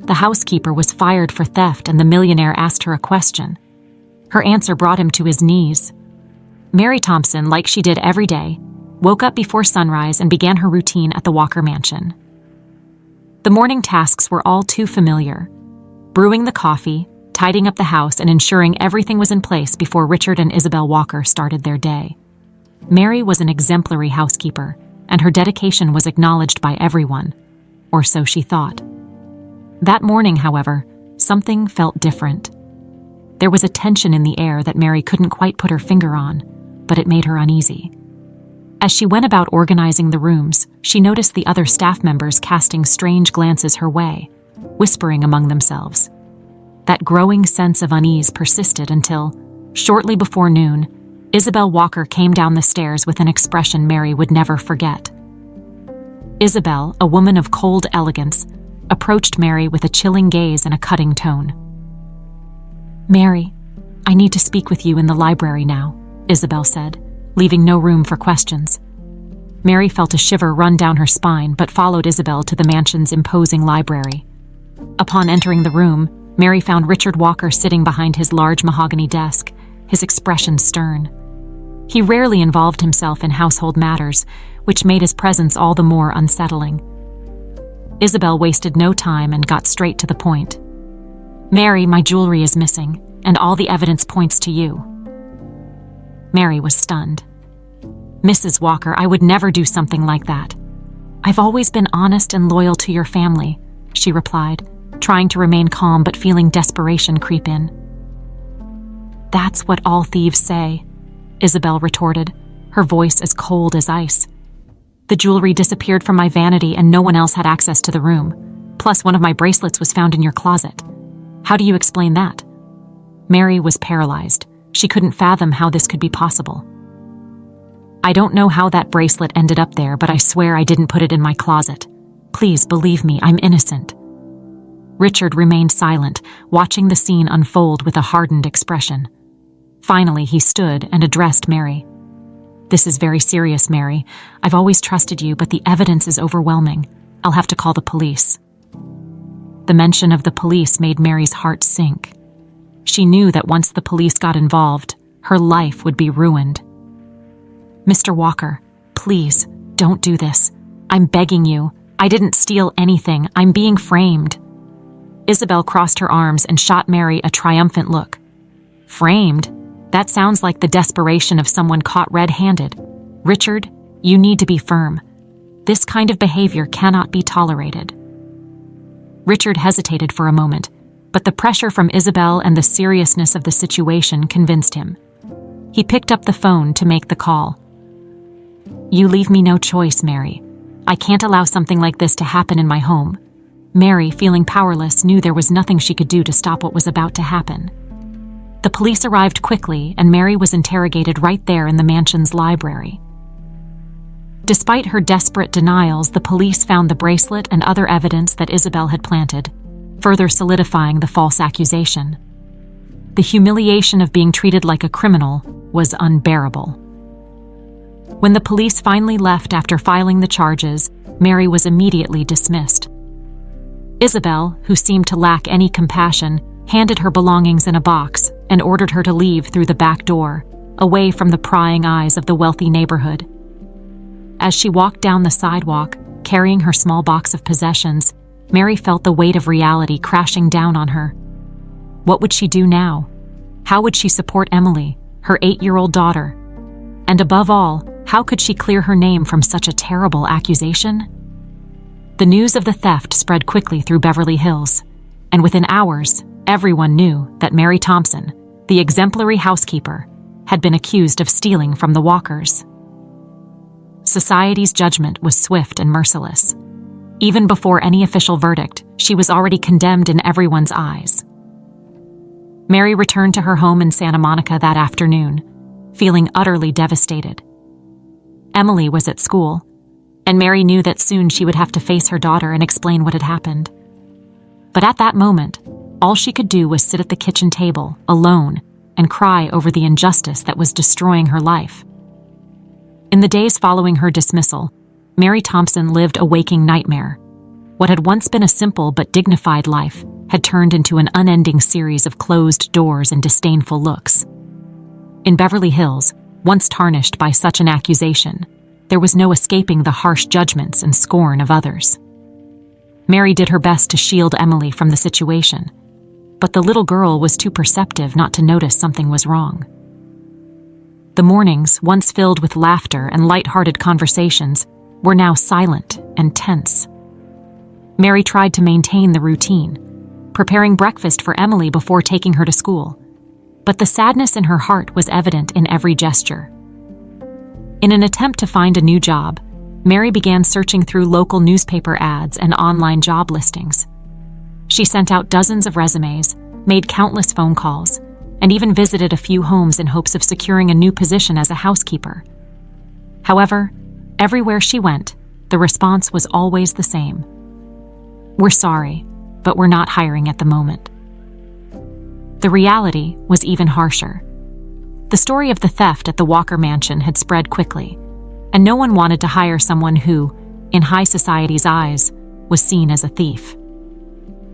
the housekeeper was fired for theft and the millionaire asked her a question. Her answer brought him to his knees. Mary Thompson, like she did every day, woke up before sunrise and began her routine at the Walker mansion. The morning tasks were all too familiar: brewing the coffee, tidying up the house, and ensuring everything was in place before Richard and Isabel Walker started their day. Mary was an exemplary housekeeper, and her dedication was acknowledged by everyone, or so she thought. That morning, however, something felt different. There was a tension in the air that Mary couldn't quite put her finger on, but it made her uneasy. As she went about organizing the rooms, she noticed the other staff members casting strange glances her way, whispering among themselves. That growing sense of unease persisted until, shortly before noon, Isabel Walker came down the stairs with an expression Mary would never forget. Isabel, a woman of cold elegance, approached Mary with a chilling gaze and a cutting tone. "Mary, I need to speak with you in the library now," Isabel said, leaving no room for questions. Mary felt a shiver run down her spine but followed Isabel to the mansion's imposing library. Upon entering the room, Mary found Richard Walker sitting behind his large mahogany desk, his expression stern. He rarely involved himself in household matters, which made his presence all the more unsettling. Isabel wasted no time and got straight to the point. "Mary, my jewelry is missing, and all the evidence points to you." Mary was stunned. "Mrs. Walker, I would never do something like that. I've always been honest and loyal to your family," she replied, trying to remain calm but feeling desperation creep in. "That's what all thieves say," Isabel retorted, her voice as cold as ice. "The jewelry disappeared from my vanity and no one else had access to the room. Plus, one of my bracelets was found in your closet. How do you explain that?" Mary was paralyzed. She couldn't fathom how this could be possible. "I don't know how that bracelet ended up there, but I swear I didn't put it in my closet. Please believe me, I'm innocent." Richard remained silent, watching the scene unfold with a hardened expression. Finally, he stood and addressed Mary. "This is very serious, Mary. I've always trusted you, but the evidence is overwhelming. I'll have to call the police." The mention of the police made Mary's heart sink. She knew that once the police got involved, her life would be ruined. "Mr. Walker, please, don't do this. I'm begging you. I didn't steal anything. I'm being framed." Isabel crossed her arms and shot Mary a triumphant look. "Framed? That sounds like the desperation of someone caught red-handed. Richard, you need to be firm. This kind of behavior cannot be tolerated." Richard hesitated for a moment, but the pressure from Isabel and the seriousness of the situation convinced him. He picked up the phone to make the call. "You leave me no choice, Mary. I can't allow something like this to happen in my home." Mary, feeling powerless, knew there was nothing she could do to stop what was about to happen. The police arrived quickly, and Mary was interrogated right there in the mansion's library. Despite her desperate denials, the police found the bracelet and other evidence that Isabel had planted, further solidifying the false accusation. The humiliation of being treated like a criminal was unbearable. When the police finally left after filing the charges, Mary was immediately dismissed. Isabel, who seemed to lack any compassion, handed her belongings in a box and ordered her to leave through the back door, away from the prying eyes of the wealthy neighborhood. As she walked down the sidewalk, carrying her small box of possessions, Mary felt the weight of reality crashing down on her. What would she do now? How would she support Emily, her 8-year-old daughter? And above all, how could she clear her name from such a terrible accusation? The news of the theft spread quickly through Beverly Hills, and within hours, everyone knew that Mary Thompson, the exemplary housekeeper, had been accused of stealing from the Walkers. Society's judgment was swift and merciless. Even before any official verdict, she was already condemned in everyone's eyes. Mary returned to her home in Santa Monica that afternoon, feeling utterly devastated. Emily was at school, and Mary knew that soon she would have to face her daughter and explain what had happened. But at that moment, all she could do was sit at the kitchen table, alone, and cry over the injustice that was destroying her life. In the days following her dismissal, Mary Thompson lived a waking nightmare. What had once been a simple but dignified life had turned into an unending series of closed doors and disdainful looks. In Beverly Hills, once tarnished by such an accusation, there was no escaping the harsh judgments and scorn of others. Mary did her best to shield Emily from the situation, but the little girl was too perceptive not to notice something was wrong. The mornings, once filled with laughter and light-hearted conversations, were now silent and tense. Mary tried to maintain the routine, preparing breakfast for Emily before taking her to school, but the sadness in her heart was evident in every gesture. In an attempt to find a new job, Mary began searching through local newspaper ads and online job listings. She sent out dozens of resumes, made countless phone calls, and even visited a few homes in hopes of securing a new position as a housekeeper. However, everywhere she went, the response was always the same. "We're sorry, but we're not hiring at the moment." The reality was even harsher. The story of the theft at the Walker mansion had spread quickly, and no one wanted to hire someone who, in high society's eyes, was seen as a thief.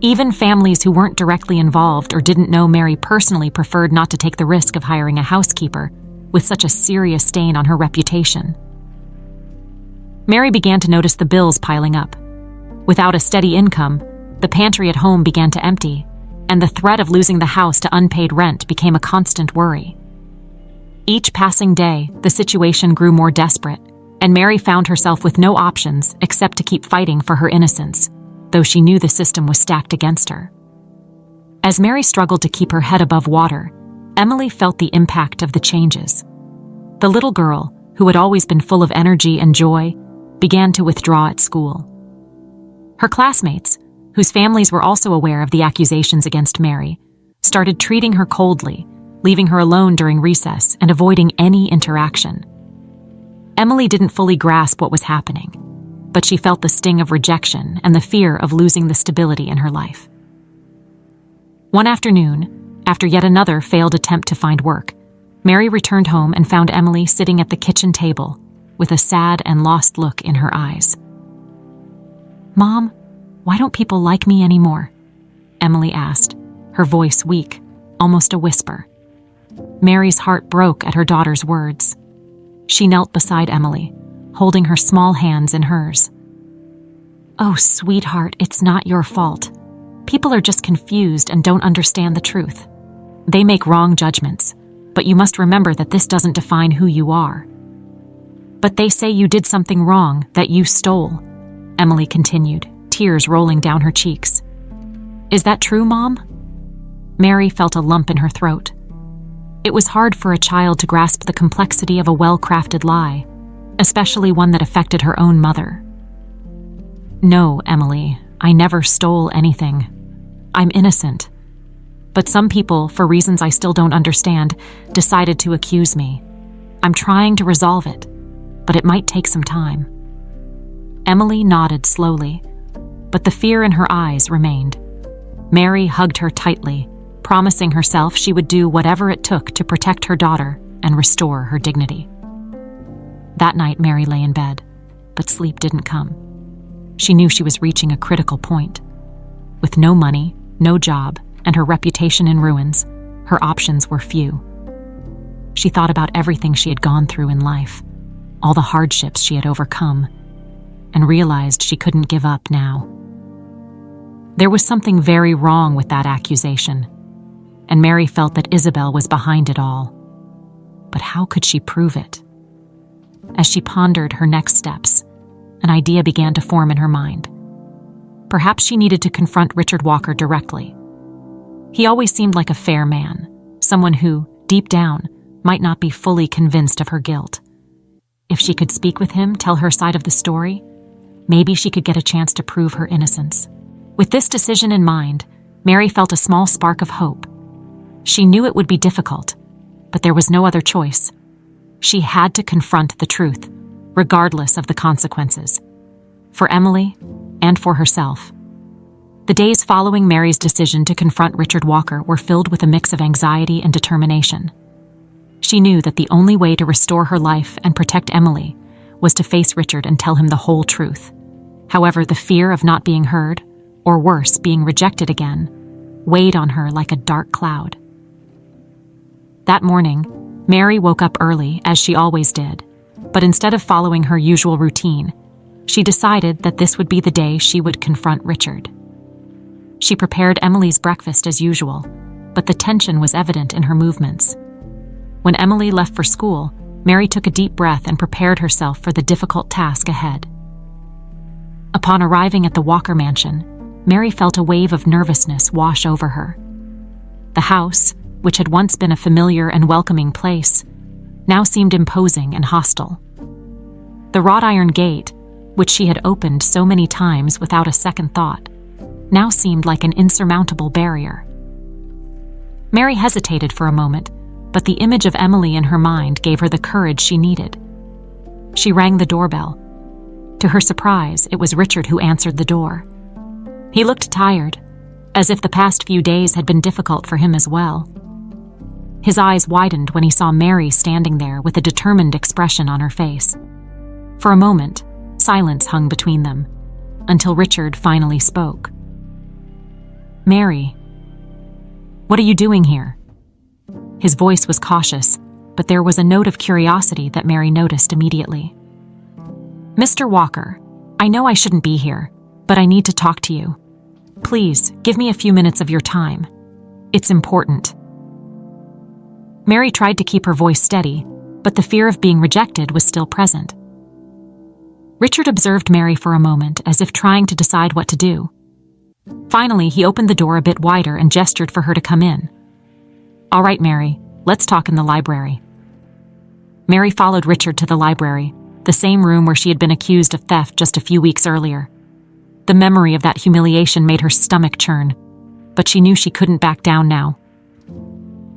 Even families who weren't directly involved or didn't know Mary personally preferred not to take the risk of hiring a housekeeper with such a serious stain on her reputation. Mary began to notice the bills piling up. Without a steady income, the pantry at home began to empty, and the threat of losing the house to unpaid rent became a constant worry. Each passing day, the situation grew more desperate, and Mary found herself with no options except to keep fighting for her innocence, though she knew the system was stacked against her. As Mary struggled to keep her head above water, Emily felt the impact of the changes. The little girl, who had always been full of energy and joy, began to withdraw at school. Her classmates, whose families were also aware of the accusations against Mary, started treating her coldly, leaving her alone during recess and avoiding any interaction. Emily didn't fully grasp what was happening, but she felt the sting of rejection and the fear of losing the stability in her life. One afternoon, after yet another failed attempt to find work, Mary returned home and found Emily sitting at the kitchen table with a sad and lost look in her eyes. "Mom, why don't people like me anymore?" Emily asked, her voice weak, almost a whisper. Mary's heart broke at her daughter's words. She knelt beside Emily, holding her small hands in hers. "Oh, sweetheart, it's not your fault. People are just confused and don't understand the truth. They make wrong judgments, but you must remember that this doesn't define who you are." "But they say you did something wrong, that you stole," Emily continued, tears rolling down her cheeks. "Is that true, Mom?" Mary felt a lump in her throat. It was hard for a child to grasp the complexity of a well-crafted lie, especially one that affected her own mother. "No, Emily, I never stole anything. I'm innocent. But some people, for reasons I still don't understand, decided to accuse me. I'm trying to resolve it, but it might take some time." Emily nodded slowly, but the fear in her eyes remained. Mary hugged her tightly, promising herself she would do whatever it took to protect her daughter and restore her dignity. That night, Mary lay in bed, but sleep didn't come. She knew she was reaching a critical point. With no money, no job, and her reputation in ruins, her options were few. She thought about everything she had gone through in life, all the hardships she had overcome, and realized she couldn't give up now. There was something very wrong with that accusation, and Mary felt that Isabel was behind it all. But how could she prove it? As she pondered her next steps, an idea began to form in her mind. Perhaps she needed to confront Richard Walker directly. He always seemed like a fair man, someone who, deep down, might not be fully convinced of her guilt. If she could speak with him, tell her side of the story, maybe she could get a chance to prove her innocence. With this decision in mind, Mary felt a small spark of hope. She knew it would be difficult, but there was no other choice. She had to confront the truth, regardless of the consequences, for Emily and for herself. The days following Mary's decision to confront Richard Walker were filled with a mix of anxiety and determination. She knew that the only way to restore her life and protect Emily was to face Richard and tell him the whole truth. However, the fear of not being heard, or worse, being rejected again, weighed on her like a dark cloud. That morning, Mary woke up early, as she always did, but instead of following her usual routine, she decided that this would be the day she would confront Richard. She prepared Emily's breakfast as usual, but the tension was evident in her movements. When Emily left for school, Mary took a deep breath and prepared herself for the difficult task ahead. Upon arriving at the Walker mansion, Mary felt a wave of nervousness wash over her. The house, which had once been a familiar and welcoming place, now seemed imposing and hostile. The wrought iron gate, which she had opened so many times without a second thought, now seemed like an insurmountable barrier. Mary hesitated for a moment, but the image of Emily in her mind gave her the courage she needed. She rang the doorbell. To her surprise, it was Richard who answered the door. He looked tired, as if the past few days had been difficult for him as well. His eyes widened when he saw Mary standing there with a determined expression on her face. For a moment, silence hung between them, until Richard finally spoke. "Mary, what are you doing here?" His voice was cautious, but there was a note of curiosity that Mary noticed immediately. "Mr. Walker, I know I shouldn't be here, but I need to talk to you. Please, give me a few minutes of your time. It's important." Mary tried to keep her voice steady, but the fear of being rejected was still present. Richard observed Mary for a moment, as if trying to decide what to do. Finally, he opened the door a bit wider and gestured for her to come in. "All right, Mary, let's talk in the library." Mary followed Richard to the library, the same room where she had been accused of theft just a few weeks earlier. The memory of that humiliation made her stomach churn, but she knew she couldn't back down now.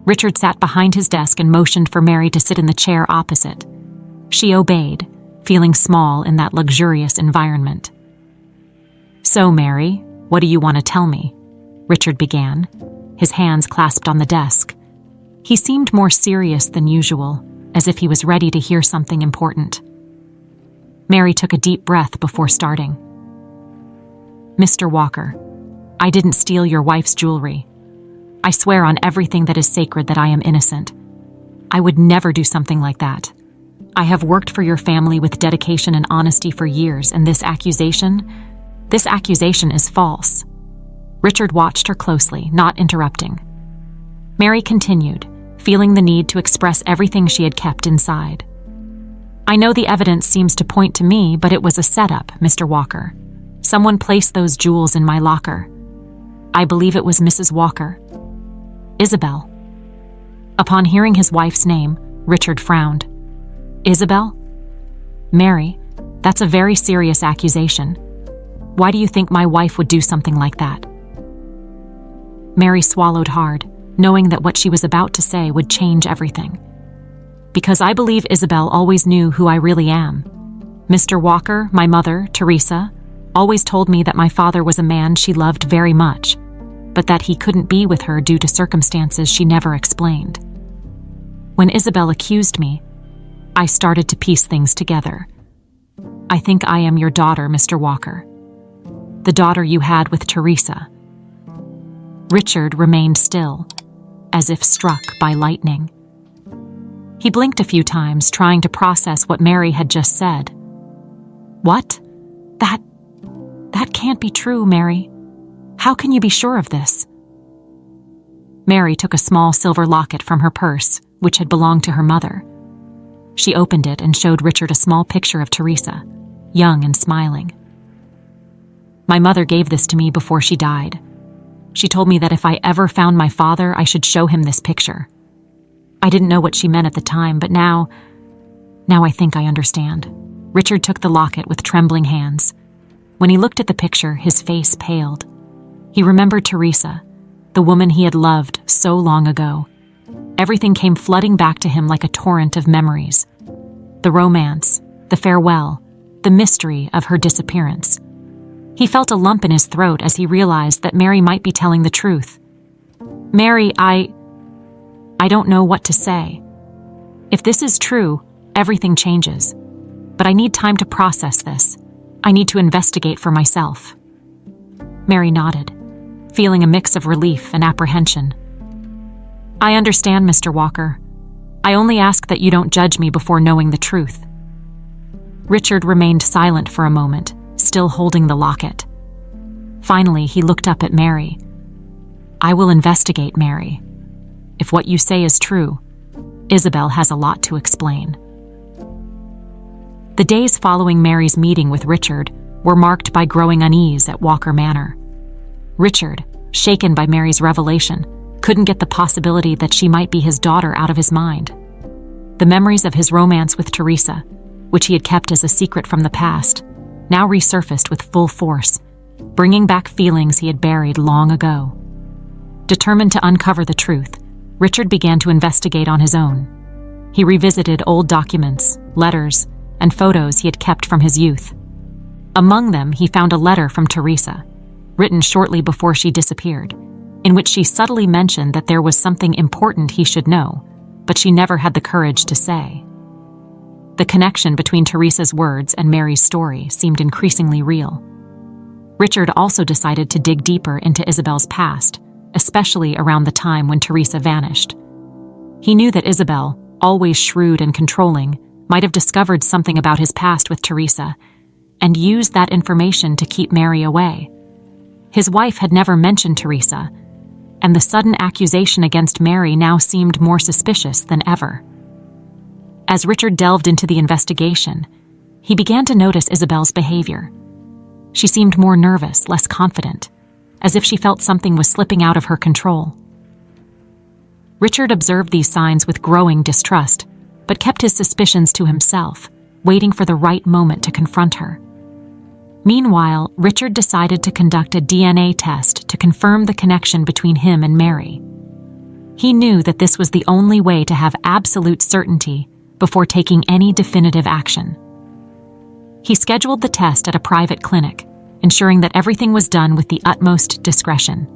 Richard sat behind his desk and motioned for Mary to sit in the chair opposite. She obeyed, feeling small in that luxurious environment. "So, Mary, what do you want to tell me?" Richard began, his hands clasped on the desk. He seemed more serious than usual, as if he was ready to hear something important. Mary took a deep breath before starting. "Mr. Walker, I didn't steal your wife's jewelry. I swear on everything that is sacred that I am innocent. I would never do something like that. I have worked for your family with dedication and honesty for years, and this accusation is false." Richard watched her closely, not interrupting. Mary continued, feeling the need to express everything she had kept inside. "I know the evidence seems to point to me, but it was a setup, Mr. Walker. Someone placed those jewels in my locker. I believe it was Mrs. Walker. Isabel." Upon hearing his wife's name, Richard frowned. "Isabel? Mary, that's a very serious accusation. Why do you think my wife would do something like that?" Mary swallowed hard, knowing that what she was about to say would change everything. "Because I believe Isabel always knew who I really am. Mr. Walker, my mother, Teresa, always told me that my father was a man she loved very much, but that he couldn't be with her due to circumstances she never explained. When Isabel accused me, I started to piece things together. I think I am your daughter, Mr. Walker. The daughter you had with Teresa." Richard remained still, as if struck by lightning. He blinked a few times, trying to process what Mary had just said. "What? That can't be true, Mary. How can you be sure of this?" Mary took a small silver locket from her purse, which had belonged to her mother. She opened it and showed Richard a small picture of Teresa, young and smiling. "My mother gave this to me before she died. She told me that if I ever found my father, I should show him this picture. I didn't know what she meant at the time, but now I think I understand." Richard took the locket with trembling hands. When he looked at the picture, his face paled. He remembered Teresa, the woman he had loved so long ago. Everything came flooding back to him like a torrent of memories. The romance, the farewell, the mystery of her disappearance. He felt a lump in his throat as he realized that Mary might be telling the truth. "Mary, I don't know what to say. If this is true, everything changes. But I need time to process this. I need to investigate for myself." Mary nodded, feeling a mix of relief and apprehension. "I understand, Mr. Walker. I only ask that you don't judge me before knowing the truth." Richard remained silent for a moment, still holding the locket. Finally, he looked up at Mary. "I will investigate, Mary. If what you say is true, Isabel has a lot to explain." The days following Mary's meeting with Richard were marked by growing unease at Walker Manor. Richard, shaken by Mary's revelation, couldn't get the possibility that she might be his daughter out of his mind. The memories of his romance with Teresa, which he had kept as a secret from the past, now resurfaced with full force, bringing back feelings he had buried long ago. Determined to uncover the truth, Richard began to investigate on his own. He revisited old documents, letters, and photos he had kept from his youth. Among them, he found a letter from Teresa, written shortly before she disappeared, in which she subtly mentioned that there was something important he should know, but she never had the courage to say. The connection between Teresa's words and Mary's story seemed increasingly real. Richard also decided to dig deeper into Isabel's past, especially around the time when Teresa vanished. He knew that Isabel, always shrewd and controlling, might have discovered something about his past with Teresa and used that information to keep Mary away. His wife had never mentioned Teresa, and the sudden accusation against Mary now seemed more suspicious than ever. As Richard delved into the investigation, he began to notice Isabel's behavior. She seemed more nervous, less confident, as if she felt something was slipping out of her control. Richard observed these signs with growing distrust, but kept his suspicions to himself, waiting for the right moment to confront her. Meanwhile, Richard decided to conduct a DNA test to confirm the connection between him and Mary. He knew that this was the only way to have absolute certainty before taking any definitive action. He scheduled the test at a private clinic, ensuring that everything was done with the utmost discretion.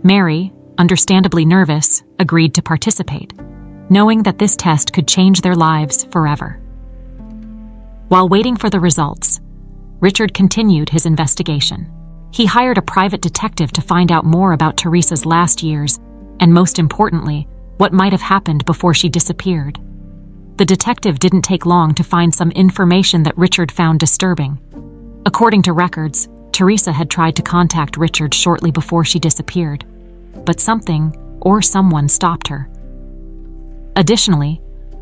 Mary, understandably nervous, agreed to participate, knowing that this test could change their lives forever. While waiting for the results, Richard continued his investigation. He hired a private detective to find out more about Teresa's last years, and most importantly, what might have happened before she disappeared. The detective didn't take long to find some information that Richard found disturbing. According to records, Teresa had tried to contact Richard shortly before she disappeared, but something or someone stopped her. Additionally,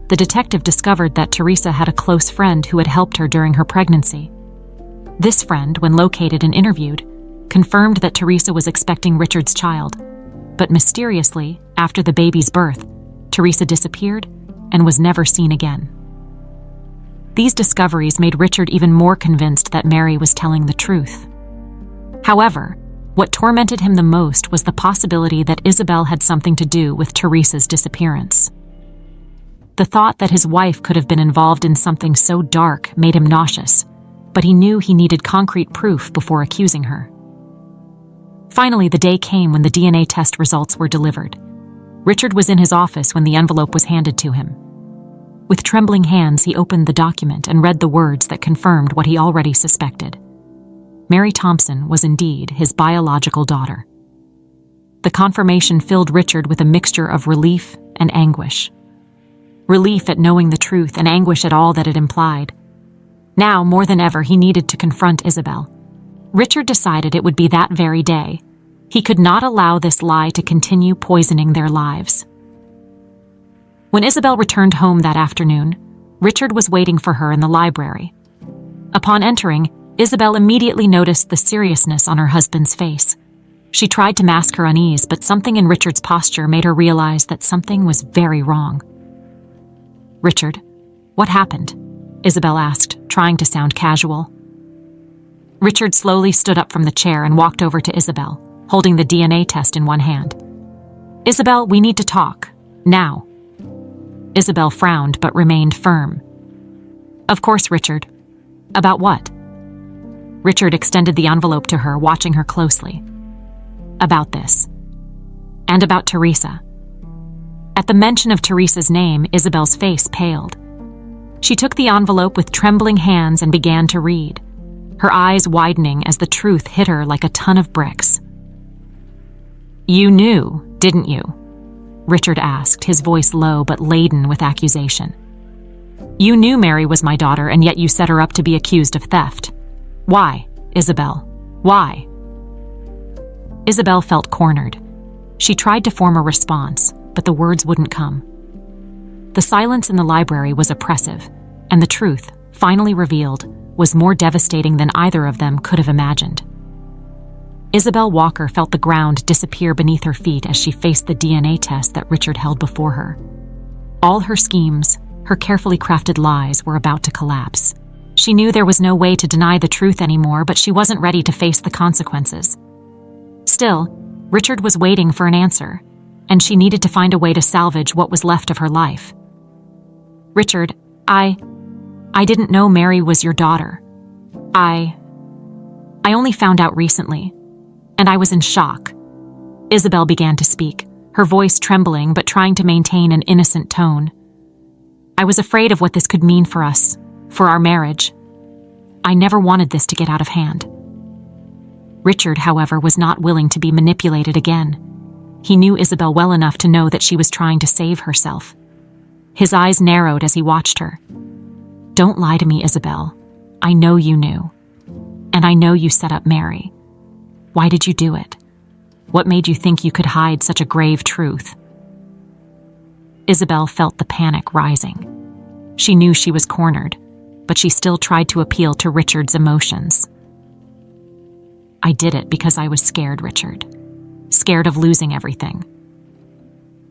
the detective discovered that Teresa had a close friend who had helped her during her pregnancy. This friend, when located and interviewed, confirmed that Teresa was expecting Richard's child, but mysteriously, after the baby's birth, Teresa disappeared and was never seen again. These discoveries made Richard even more convinced that Mary was telling the truth. However, what tormented him the most was the possibility that Isabel had something to do with Teresa's disappearance. The thought that his wife could have been involved in something so dark made him nauseous, but he knew he needed concrete proof before accusing her. Finally, the day came when the DNA test results were delivered. Richard was in his office when the envelope was handed to him. With trembling hands, he opened the document and read the words that confirmed what he already suspected. Mary Thompson was indeed his biological daughter. The confirmation filled Richard with a mixture of relief and anguish. Relief at knowing the truth and anguish at all that it implied. Now, more than ever, he needed to confront Isabel. Richard decided it would be that very day. He could not allow this lie to continue poisoning their lives. When Isabel returned home that afternoon, Richard was waiting for her in the library. Upon entering, Isabel immediately noticed the seriousness on her husband's face. She tried to mask her unease, but something in Richard's posture made her realize that something was very wrong. "Richard, what happened?" Isabel asked, trying to sound casual. Richard slowly stood up from the chair and walked over to Isabel, holding the DNA test in one hand. "Isabel, we need to talk. Now." Isabel frowned but remained firm. "Of course, Richard. About what?" Richard extended the envelope to her, watching her closely. "About this. And about Teresa." At the mention of Teresa's name, Isabel's face paled. She took the envelope with trembling hands and began to read. her eyes widening as the truth hit her like a ton of bricks. "You knew, didn't you?" Richard asked, his voice low but laden with accusation. "You knew Mary was my daughter, and yet you set her up to be accused of theft. Why, Isabel? Why?" Isabel felt cornered. She tried to form a response, but the words wouldn't come. The silence in the library was oppressive, and the truth, finally revealed, was more devastating than either of them could have imagined. Isabel Walker felt the ground disappear beneath her feet as she faced the DNA test that Richard held before her. All her schemes, her carefully crafted lies, were about to collapse. She knew there was no way to deny the truth anymore, but she wasn't ready to face the consequences. Still, Richard was waiting for an answer, and she needed to find a way to salvage what was left of her life. "Richard, I didn't know Mary was your daughter. I only found out recently, and I was in shock." Isabel began to speak, her voice trembling but trying to maintain an innocent tone. "I was afraid of what this could mean for us, for our marriage. I never wanted this to get out of hand." Richard, however, was not willing to be manipulated again. He knew Isabel well enough to know that she was trying to save herself. His eyes narrowed as he watched her. "Don't lie to me, Isabel. I know you knew. And I know you set up Mary. Why did you do it? What made you think you could hide such a grave truth?" Isabel felt the panic rising. She knew she was cornered, but she still tried to appeal to Richard's emotions. "I did it because I was scared, Richard. Scared of losing everything.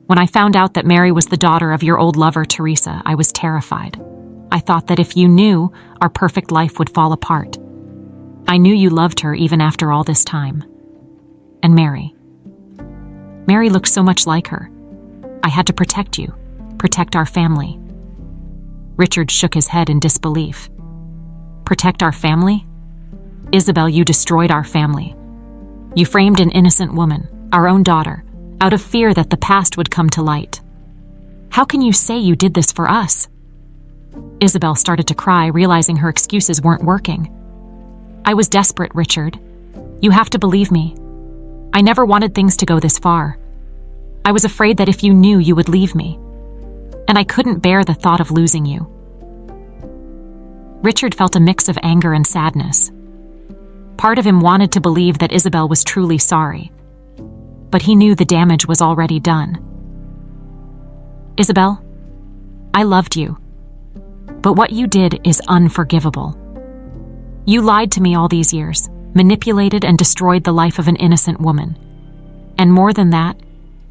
When I found out that Mary was the daughter of your old lover, Teresa, I was terrified. I thought that if you knew, our perfect life would fall apart. I knew you loved her even after all this time. And Mary looked so much like her. I had to protect you, protect our family." Richard shook his head in disbelief. "Protect our family? Isabel, you destroyed our family. You framed an innocent woman, our own daughter, out of fear that the past would come to light. How can you say you did this for us?" Isabel started to cry, realizing her excuses weren't working. "I was desperate, Richard. You have to believe me. I never wanted things to go this far. I was afraid that if you knew, you would leave me. And I couldn't bear the thought of losing you." Richard felt a mix of anger and sadness. Part of him wanted to believe that Isabel was truly sorry, but he knew the damage was already done. "Isabel, I loved you, but what you did is unforgivable. You lied to me all these years, manipulated and destroyed the life of an innocent woman. And more than that,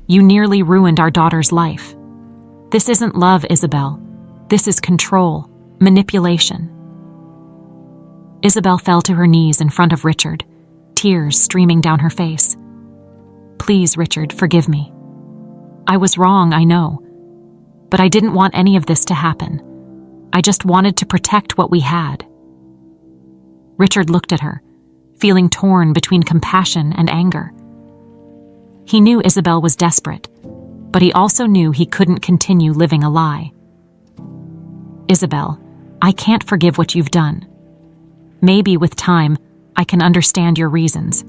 you nearly ruined our daughter's life. This isn't love, Isabel. This is control, manipulation." Isabel fell to her knees in front of Richard, tears streaming down her face. "Please, Richard, forgive me. I was wrong, I know. But I didn't want any of this to happen. I just wanted to protect what we had." Richard looked at her, feeling torn between compassion and anger. He knew Isabel was desperate, but he also knew he couldn't continue living a lie. "Isabel, I can't forgive what you've done. Maybe with time, I can understand your reasons,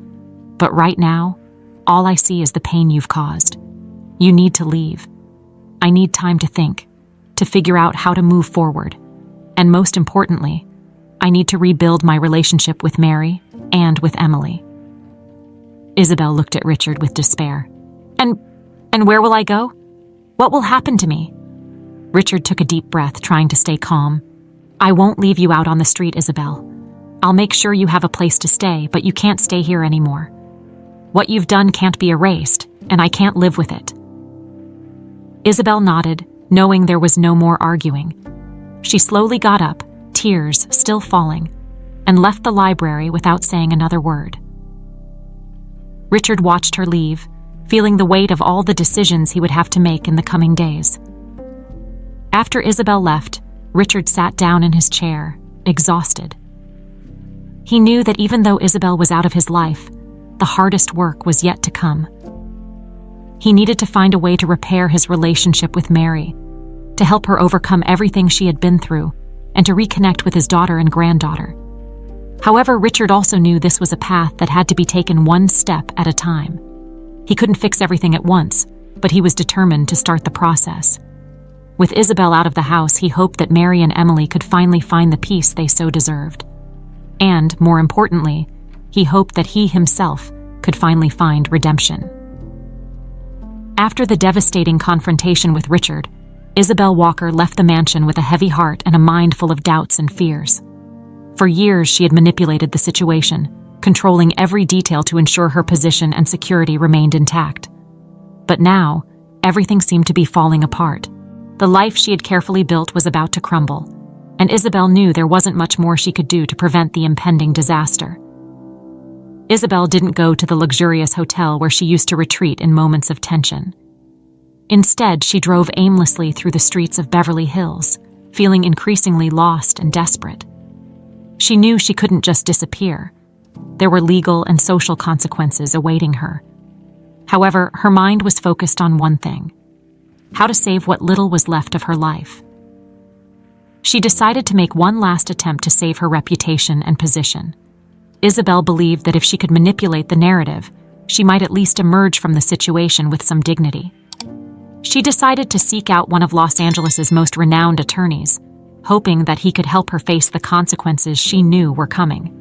but right now, all I see is the pain you've caused. You need to leave. I need time to think, to figure out how to move forward, and most importantly, I need to rebuild my relationship with Mary and with Emily." Isabel looked at Richard with despair. And where will I go? What will happen to me?" Richard took a deep breath, trying to stay calm. "I won't leave you out on the street, Isabel. I'll make sure you have a place to stay, but you can't stay here anymore. What you've done can't be erased, and I can't live with it." Isabel nodded, knowing there was no more arguing. She slowly got up, tears still falling, and left the library without saying another word. Richard watched her leave, feeling the weight of all the decisions he would have to make in the coming days. After Isabel left, Richard sat down in his chair, exhausted. He knew that even though Isabel was out of his life, the hardest work was yet to come. He needed to find a way to repair his relationship with Mary, to help her overcome everything she had been through, and to reconnect with his daughter and granddaughter. However, Richard also knew this was a path that had to be taken one step at a time. He couldn't fix everything at once, but he was determined to start the process. With Isabel out of the house, he hoped that Mary and Emily could finally find the peace they so deserved. And, more importantly, he hoped that he himself could finally find redemption. After the devastating confrontation with Richard, Isabel Walker left the mansion with a heavy heart and a mind full of doubts and fears. For years, she had manipulated the situation, controlling every detail to ensure her position and security remained intact. But now, everything seemed to be falling apart. The life she had carefully built was about to crumble, and Isabel knew there wasn't much more she could do to prevent the impending disaster. Isabel didn't go to the luxurious hotel where she used to retreat in moments of tension. Instead, she drove aimlessly through the streets of Beverly Hills, feeling increasingly lost and desperate. She knew she couldn't just disappear. There were legal and social consequences awaiting her. However, her mind was focused on one thing: how to save what little was left of her life. She decided to make one last attempt to save her reputation and position. Isabel believed that if she could manipulate the narrative, she might at least emerge from the situation with some dignity. She decided to seek out one of Los Angeles's most renowned attorneys, hoping that he could help her face the consequences she knew were coming.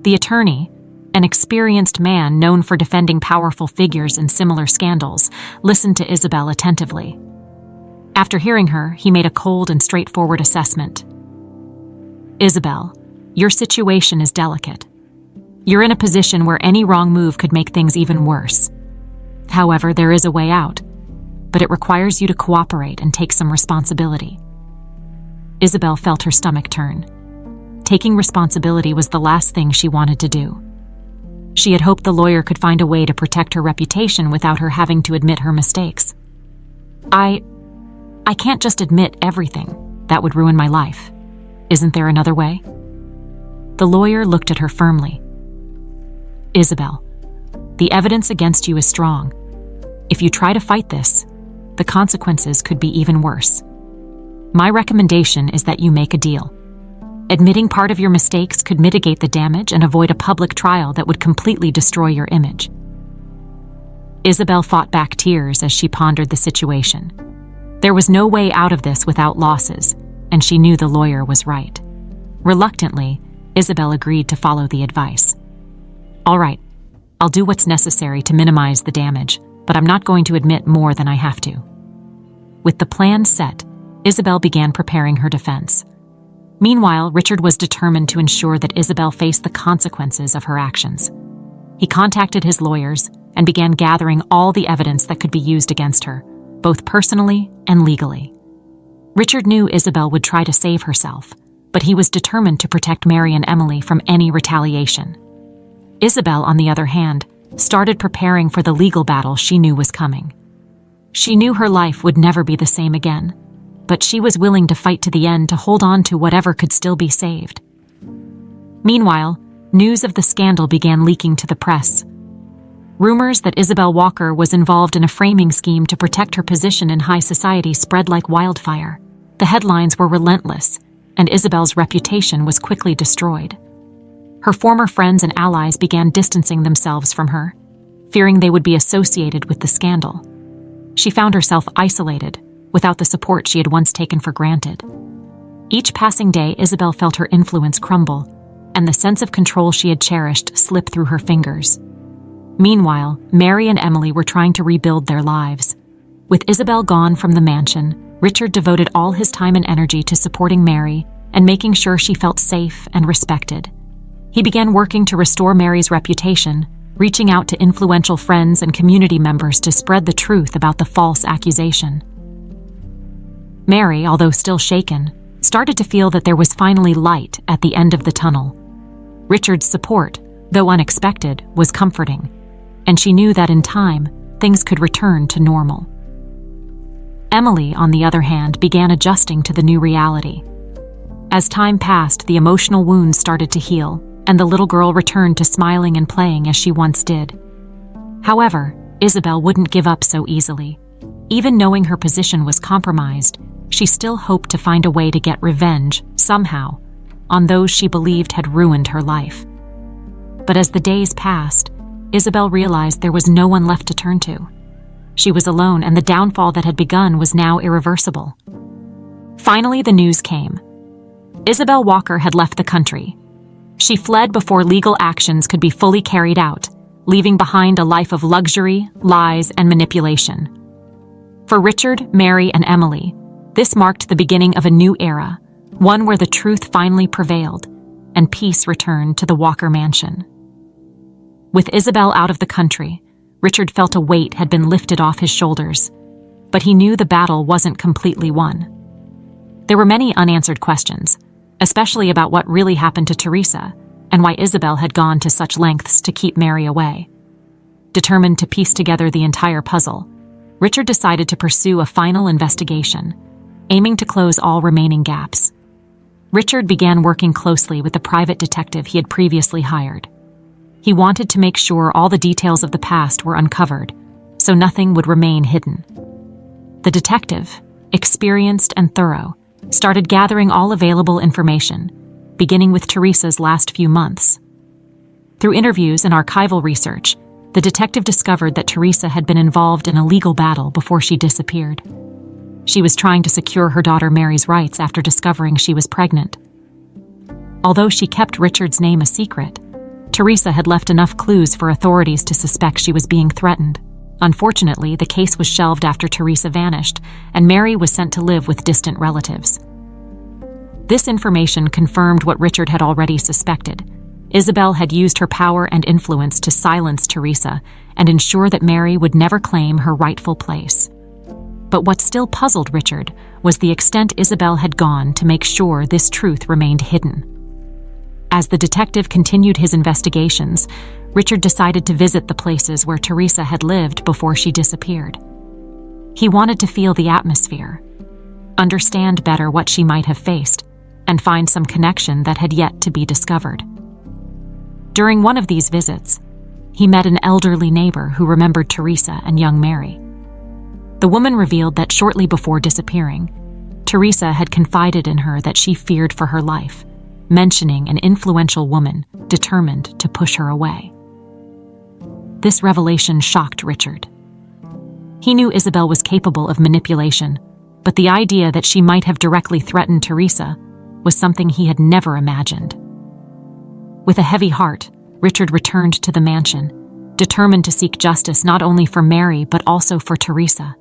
The attorney, an experienced man known for defending powerful figures in similar scandals, listened to Isabel attentively. After hearing her, he made a cold and straightforward assessment. "Isabel, your situation is delicate. You're in a position where any wrong move could make things even worse. However, there is a way out, but it requires you to cooperate and take some responsibility." Isabel felt her stomach turn. Taking responsibility was the last thing she wanted to do. She had hoped the lawyer could find a way to protect her reputation without her having to admit her mistakes. I can't just admit everything. That would ruin my life. Isn't there another way?" The lawyer looked at her firmly. "Isabel, the evidence against you is strong. If you try to fight this, the consequences could be even worse. My recommendation is that you make a deal. Admitting part of your mistakes could mitigate the damage and avoid a public trial that would completely destroy your image." Isabel fought back tears as she pondered the situation. There was no way out of this without losses, and she knew the lawyer was right. Reluctantly, Isabel agreed to follow the advice. "All right, I'll do what's necessary to minimize the damage, but I'm not going to admit more than I have to." With the plan set, Isabel began preparing her defense. Meanwhile, Richard was determined to ensure that Isabel faced the consequences of her actions. He contacted his lawyers and began gathering all the evidence that could be used against her, both personally and legally. Richard knew Isabel would try to save herself, but he was determined to protect Mary and Emily from any retaliation. Isabel, on the other hand, started preparing for the legal battle she knew was coming. She knew her life would never be the same again, but she was willing to fight to the end to hold on to whatever could still be saved. Meanwhile, news of the scandal began leaking to the press. Rumors that Isabel Walker was involved in a framing scheme to protect her position in high society spread like wildfire. The headlines were relentless, and Isabel's reputation was quickly destroyed. Her former friends and allies began distancing themselves from her, fearing they would be associated with the scandal. She found herself isolated, without the support she had once taken for granted. Each passing day, Isabel felt her influence crumble, and the sense of control she had cherished slip through her fingers. Meanwhile, Mary and Emily were trying to rebuild their lives. With Isabel gone from the mansion, Richard devoted all his time and energy to supporting Mary and making sure she felt safe and respected. He began working to restore Mary's reputation, reaching out to influential friends and community members to spread the truth about the false accusation. Mary, although still shaken, started to feel that there was finally light at the end of the tunnel. Richard's support, though unexpected, was comforting, and she knew that in time, things could return to normal. Emily, on the other hand, began adjusting to the new reality. As time passed, the emotional wounds started to heal, and the little girl returned to smiling and playing as she once did. However, Isabel wouldn't give up so easily. Even knowing her position was compromised, she still hoped to find a way to get revenge, somehow. on those she believed had ruined her life. But as the days passed, Isabel realized there was no one left to turn to. She was alone, and the downfall that had begun was now irreversible. Finally, the news came. Isabel Walker had left the country. She fled before legal actions could be fully carried out, leaving behind a life of luxury, lies, and manipulation. For Richard, Mary, and Emily, this marked the beginning of a new era, one where the truth finally prevailed and peace returned to the Walker mansion. With Isabel out of the country, Richard felt a weight had been lifted off his shoulders, but he knew the battle wasn't completely won. There were many unanswered questions, especially about what really happened to Teresa and why Isabel had gone to such lengths to keep Mary away. Determined to piece together the entire puzzle, Richard decided to pursue a final investigation, aiming to close all remaining gaps. Richard began working closely with the private detective he had previously hired. He wanted to make sure all the details of the past were uncovered, so nothing would remain hidden. The detective, experienced and thorough, started gathering all available information, beginning with Teresa's last few months. Through interviews and archival research, the detective discovered that Teresa had been involved in a legal battle before she disappeared. She was trying to secure her daughter Mary's rights after discovering she was pregnant. Although she kept Richard's name a secret, Teresa had left enough clues for authorities to suspect she was being threatened. Unfortunately, the case was shelved after Teresa vanished, and Mary was sent to live with distant relatives. This information confirmed what Richard had already suspected. Isabel had used her power and influence to silence Teresa and ensure that Mary would never claim her rightful place. But what still puzzled Richard was the extent Isabel had gone to make sure this truth remained hidden. As the detective continued his investigations, Richard decided to visit the places where Teresa had lived before she disappeared. He wanted to feel the atmosphere, understand better what she might have faced, and find some connection that had yet to be discovered. During one of these visits, he met an elderly neighbor who remembered Teresa and young Mary. The woman revealed that shortly before disappearing, Teresa had confided in her that she feared for her life, mentioning an influential woman determined to push her away. This revelation shocked Richard. He knew Isabel was capable of manipulation, but the idea that she might have directly threatened Teresa was something he had never imagined. With a heavy heart, Richard returned to the mansion, determined to seek justice not only for Mary but also for Teresa,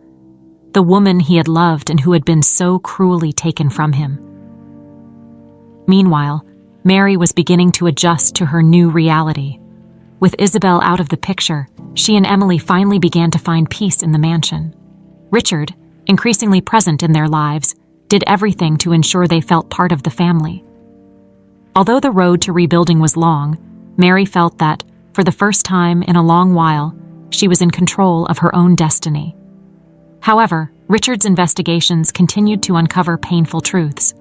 the woman he had loved and who had been so cruelly taken from him. Meanwhile, Mary was beginning to adjust to her new reality. With Isabel out of the picture, she and Emily finally began to find peace in the mansion. Richard, increasingly present in their lives, did everything to ensure they felt part of the family. Although the road to rebuilding was long, Mary felt that, for the first time in a long while, she was in control of her own destiny. However, Richard's investigations continued to uncover painful truths.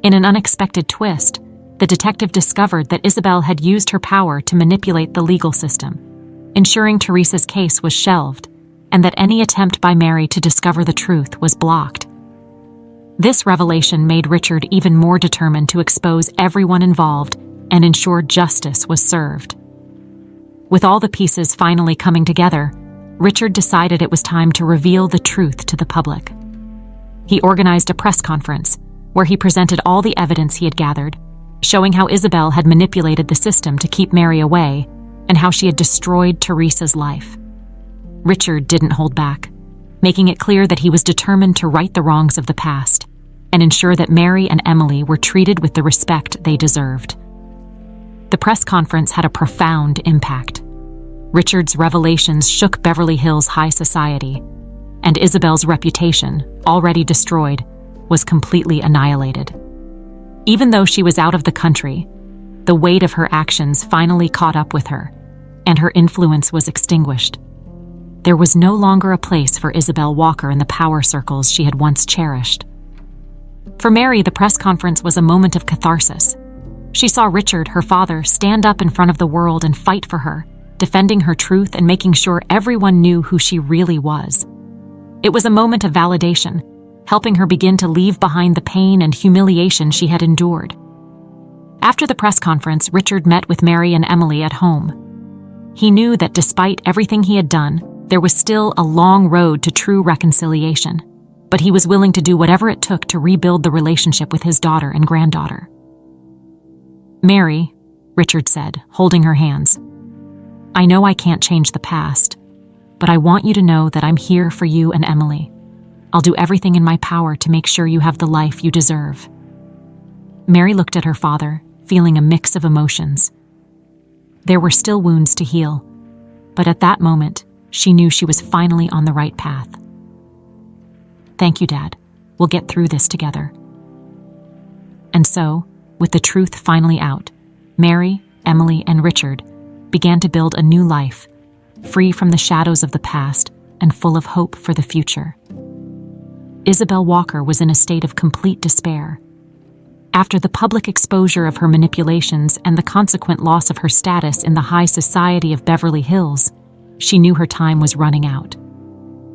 In an unexpected twist, the detective discovered that Isabel had used her power to manipulate the legal system, ensuring Teresa's case was shelved, and that any attempt by Mary to discover the truth was blocked. This revelation made Richard even more determined to expose everyone involved and ensure justice was served. With all the pieces finally coming together, Richard decided it was time to reveal the truth to the public. He organized a press conference where he presented all the evidence he had gathered, showing how Isabel had manipulated the system to keep Mary away and how she had destroyed Teresa's life. Richard didn't hold back, making it clear that he was determined to right the wrongs of the past and ensure that Mary and Emily were treated with the respect they deserved. The press conference had a profound impact. Richard's revelations shook Beverly Hills high society, and Isabel's reputation, already destroyed, was completely annihilated. Even though she was out of the country, the weight of her actions finally caught up with her, and her influence was extinguished. There was no longer a place for Isabel Walker in the power circles she had once cherished. For Mary, the press conference was a moment of catharsis. She saw Richard, her father, stand up in front of the world and fight for her, defending her truth and making sure everyone knew who she really was. It was a moment of validation, helping her begin to leave behind the pain and humiliation she had endured. After the press conference, Richard met with Mary and Emily at home. He knew that despite everything he had done, there was still a long road to true reconciliation, but he was willing to do whatever it took to rebuild the relationship with his daughter and granddaughter. "Mary," Richard said, holding her hands, "I know I can't change the past, but I want you to know that I'm here for you and Emily. I'll do everything in my power to make sure you have the life you deserve." Mary looked at her father, feeling a mix of emotions. There were still wounds to heal, but at that moment, she knew she was finally on the right path. "Thank you, Dad. We'll get through this together." And so, with the truth finally out, Mary, Emily, and Richard began to build a new life, free from the shadows of the past and full of hope for the future. Isabel Walker was in a state of complete despair. After the public exposure of her manipulations and the consequent loss of her status in the high society of Beverly Hills, she knew her time was running out.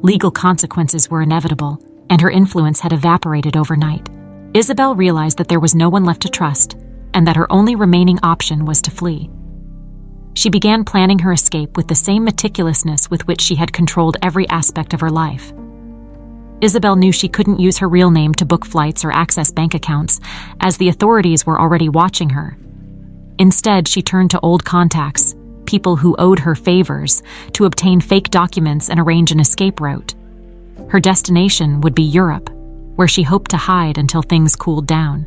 Legal consequences were inevitable, and her influence had evaporated overnight. Isabel realized that there was no one left to trust, and that her only remaining option was to flee. She began planning her escape with the same meticulousness with which she had controlled every aspect of her life. Isabel knew she couldn't use her real name to book flights or access bank accounts, as the authorities were already watching her. Instead, she turned to old contacts, people who owed her favors, to obtain fake documents and arrange an escape route. Her destination would be Europe, where she hoped to hide until things cooled down.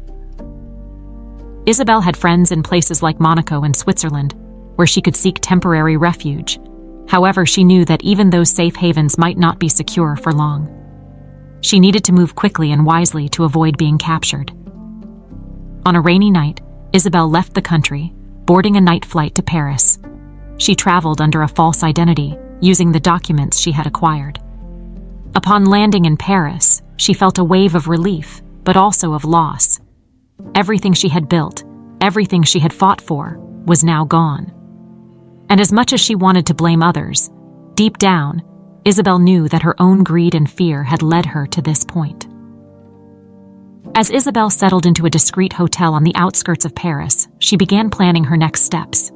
Isabel had friends in places like Monaco and Switzerland, where she could seek temporary refuge. However, she knew that even those safe havens might not be secure for long. She needed to move quickly and wisely to avoid being captured. On a rainy night, Isabel left the country, boarding a night flight to Paris. She traveled under a false identity, using the documents she had acquired. Upon landing in Paris, she felt a wave of relief, but also of loss. Everything she had built, everything she had fought for, was now gone. And as much as she wanted to blame others, deep down, Isabel knew that her own greed and fear had led her to this point. As Isabel settled into a discreet hotel on the outskirts of Paris, she began planning her next steps.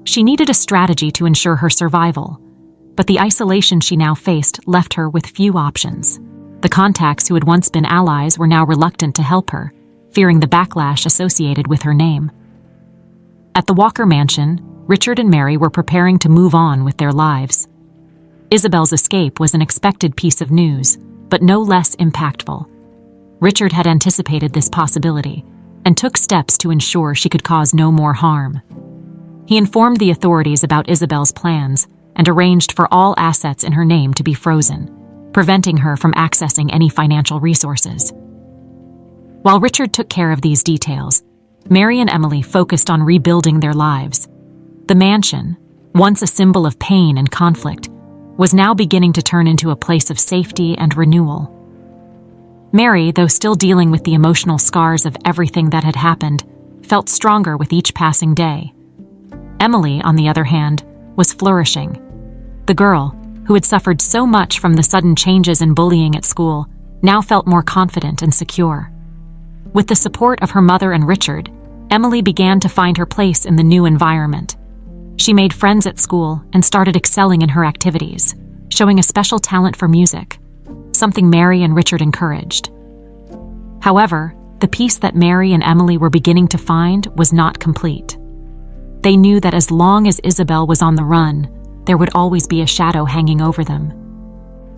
She needed a strategy to ensure her survival, but the isolation she now faced left her with few options. The contacts who had once been allies were now reluctant to help her, fearing the backlash associated with her name. At the Walker mansion, Richard and Mary were preparing to move on with their lives. Isabel's escape was an expected piece of news, but no less impactful. Richard had anticipated this possibility and took steps to ensure she could cause no more harm. He informed the authorities about Isabel's plans and arranged for all assets in her name to be frozen, preventing her from accessing any financial resources. While Richard took care of these details, Mary and Emily focused on rebuilding their lives. The mansion, once a symbol of pain and conflict, was now beginning to turn into a place of safety and renewal. Mary, though still dealing with the emotional scars of everything that had happened, felt stronger with each passing day. Emily, on the other hand, was flourishing. The girl, who had suffered so much from the sudden changes in bullying at school, now felt more confident and secure. With the support of her mother and Richard, Emily began to find her place in the new environment. She made friends at school and started excelling in her activities, showing a special talent for music, something Mary and Richard encouraged. However, the peace that Mary and Emily were beginning to find was not complete. They knew that as long as Isabel was on the run, there would always be a shadow hanging over them.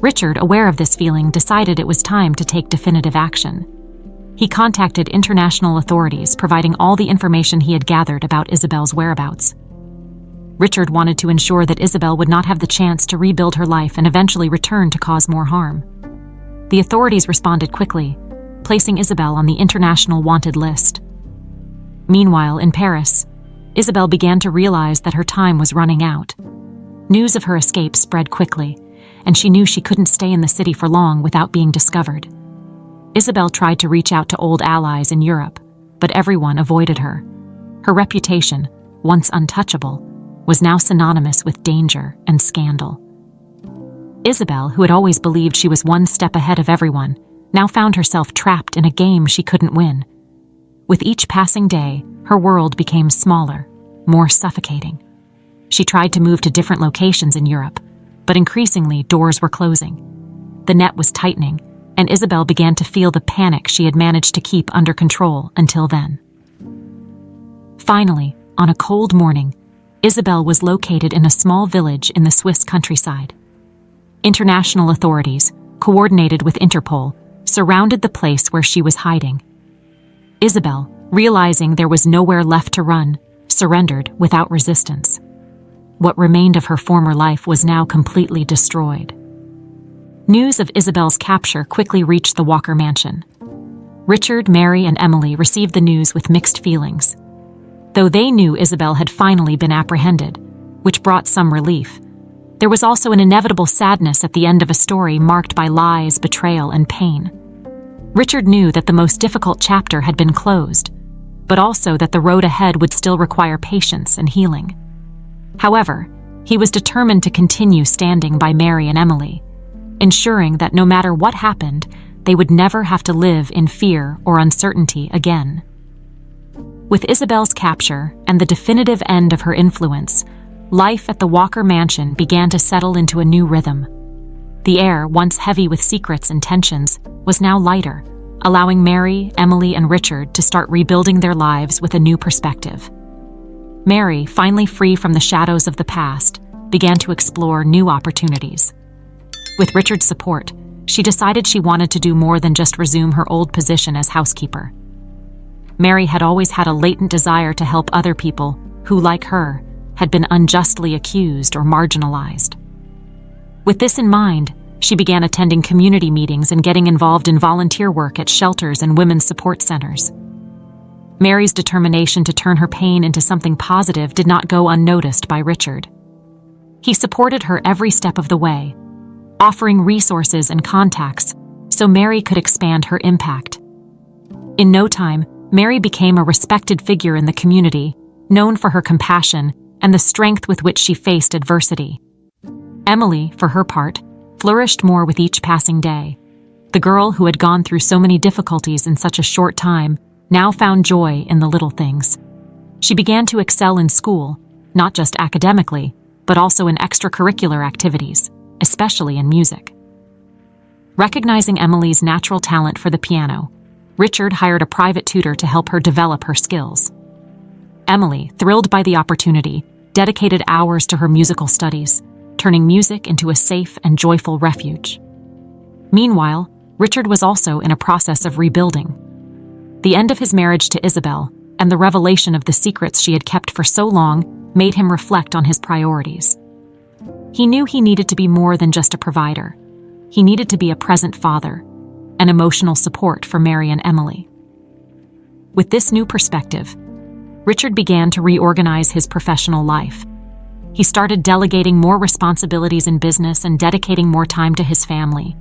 Richard, aware of this feeling, decided it was time to take definitive action. He contacted international authorities, providing all the information he had gathered about Isabel's whereabouts. Richard wanted to ensure that Isabel would not have the chance to rebuild her life and eventually return to cause more harm. The authorities responded quickly, placing Isabel on the international wanted list. Meanwhile, in Paris, Isabel began to realize that her time was running out. News of her escape spread quickly, and she knew she couldn't stay in the city for long without being discovered. Isabel tried to reach out to old allies in Europe, but everyone avoided her. Her reputation, once untouchable, was now synonymous with danger and scandal. Isabel, who had always believed she was one step ahead of everyone, now found herself trapped in a game she couldn't win. With each passing day, her world became smaller, more suffocating. She tried to move to different locations in Europe, but increasingly doors were closing. The net was tightening, and Isabel began to feel the panic she had managed to keep under control until then. Finally, on a cold morning, Isabel was located in a small village in the Swiss countryside. International authorities, coordinated with Interpol, surrounded the place where she was hiding. Isabel, realizing there was nowhere left to run, surrendered without resistance. What remained of her former life was now completely destroyed. News of Isabel's capture quickly reached the Walker mansion. Richard, Mary, and Emily received the news with mixed feelings. Though they knew Isabel had finally been apprehended, which brought some relief, there was also an inevitable sadness at the end of a story marked by lies, betrayal, and pain. Richard knew that the most difficult chapter had been closed, but also that the road ahead would still require patience and healing. However, he was determined to continue standing by Mary and Emily, ensuring that no matter what happened, they would never have to live in fear or uncertainty again. With Isabel's capture and the definitive end of her influence, life at the Walker mansion began to settle into a new rhythm. The air, once heavy with secrets and tensions, was now lighter, allowing Mary, Emily, and Richard to start rebuilding their lives with a new perspective. Mary, finally free from the shadows of the past, began to explore new opportunities. With Richard's support, she decided she wanted to do more than just resume her old position as housekeeper. Mary had always had a latent desire to help other people who, like her, had been unjustly accused or marginalized. With this in mind, she began attending community meetings and getting involved in volunteer work at shelters and women's support centers. Mary's determination to turn her pain into something positive did not go unnoticed by Richard. He supported her every step of the way, offering resources and contacts so Mary could expand her impact. In no time, Mary became a respected figure in the community, known for her compassion and the strength with which she faced adversity. Emily, for her part, flourished more with each passing day. The girl who had gone through so many difficulties in such a short time now found joy in the little things. She began to excel in school, not just academically, but also in extracurricular activities, especially in music. Recognizing Emily's natural talent for the piano, Richard hired a private tutor to help her develop her skills. Emily, thrilled by the opportunity, dedicated hours to her musical studies, turning music into a safe and joyful refuge. Meanwhile, Richard was also in a process of rebuilding. The end of his marriage to Isabel and the revelation of the secrets she had kept for so long made him reflect on his priorities. He knew he needed to be more than just a provider. He needed to be a present father, an emotional support for Mary and Emily. With this new perspective, Richard began to reorganize his professional life. He started delegating more responsibilities in business and dedicating more time to his family.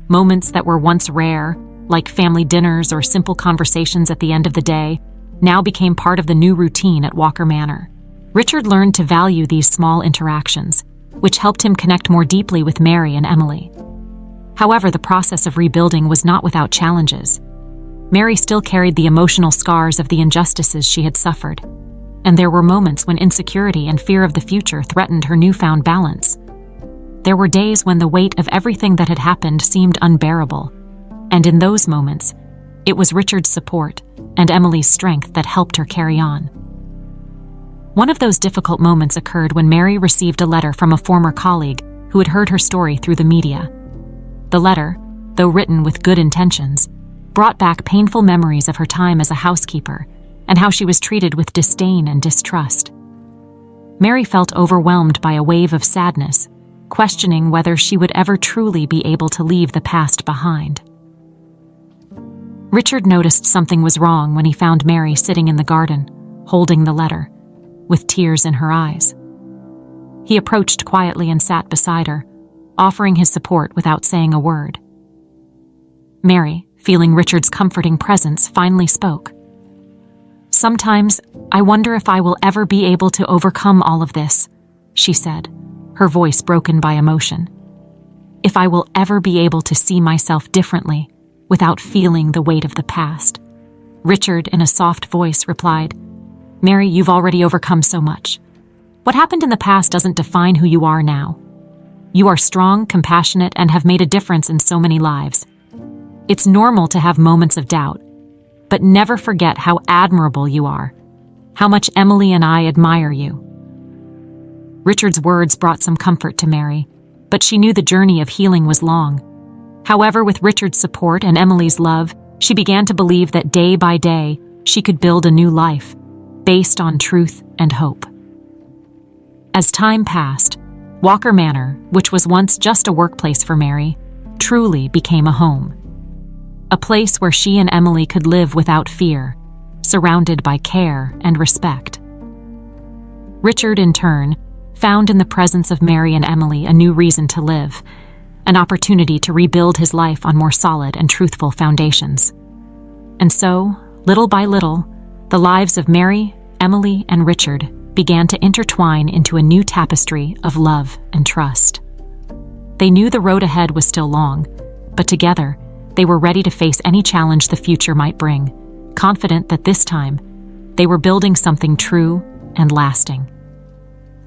Moments that were once rare, like family dinners or simple conversations at the end of the day, now became part of the new routine at Walker Manor. Richard learned to value these small interactions, which helped him connect more deeply with Mary and Emily. However, the process of rebuilding was not without challenges. Mary still carried the emotional scars of the injustices she had suffered, and there were moments when insecurity and fear of the future threatened her newfound balance. There were days when the weight of everything that had happened seemed unbearable, and in those moments, it was Richard's support and Emily's strength that helped her carry on. One of those difficult moments occurred when Mary received a letter from a former colleague who had heard her story through the media. The letter, though written with good intentions, brought back painful memories of her time as a housekeeper and how she was treated with disdain and distrust. Mary felt overwhelmed by a wave of sadness, questioning whether she would ever truly be able to leave the past behind. Richard noticed something was wrong when he found Mary sitting in the garden, holding the letter, with tears in her eyes. He approached quietly and sat beside her, offering his support without saying a word. Mary, feeling Richard's comforting presence, finally spoke. "Sometimes I wonder if I will ever be able to overcome all of this," she said, her voice broken by emotion. "If I will ever be able to see myself differently without feeling the weight of the past." Richard, in a soft voice, replied, "Mary, you've already overcome so much. What happened in the past doesn't define who you are now. You are strong, compassionate, and have made a difference in so many lives. It's normal to have moments of doubt, but never forget how admirable you are, how much Emily and I admire you." Richard's words brought some comfort to Mary, but she knew the journey of healing was long. However, with Richard's support and Emily's love, she began to believe that day by day she could build a new life, based on truth and hope. As time passed, Walker Manor, which was once just a workplace for Mary, truly became a home. A place where she and Emily could live without fear, surrounded by care and respect. Richard, in turn, found in the presence of Mary and Emily a new reason to live, an opportunity to rebuild his life on more solid and truthful foundations. And so, little by little, the lives of Mary, Emily, and Richard began to intertwine into a new tapestry of love and trust. They knew the road ahead was still long, but together, they were ready to face any challenge the future might bring, confident that this time, they were building something true and lasting.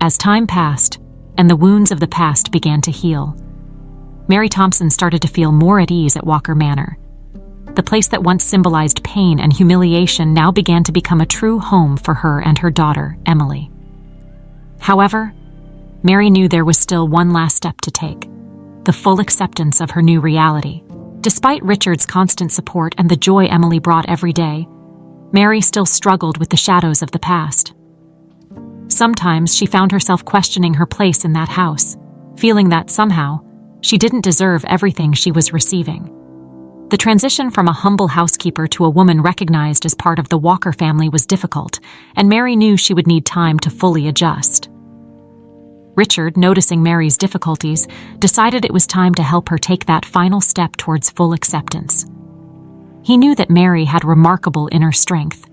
As time passed, and the wounds of the past began to heal, Mary Thompson started to feel more at ease at Walker Manor. The place that once symbolized pain and humiliation now began to become a true home for her and her daughter, Emily. However, Mary knew there was still one last step to take: the full acceptance of her new reality. Despite Richard's constant support and the joy Emily brought every day, Mary still struggled with the shadows of the past. Sometimes she found herself questioning her place in that house, feeling that somehow she didn't deserve everything she was receiving. The transition from a humble housekeeper to a woman recognized as part of the Walker family was difficult, and Mary knew she would need time to fully adjust. Richard, noticing Mary's difficulties, decided it was time to help her take that final step towards full acceptance. He knew that Mary had remarkable inner strength,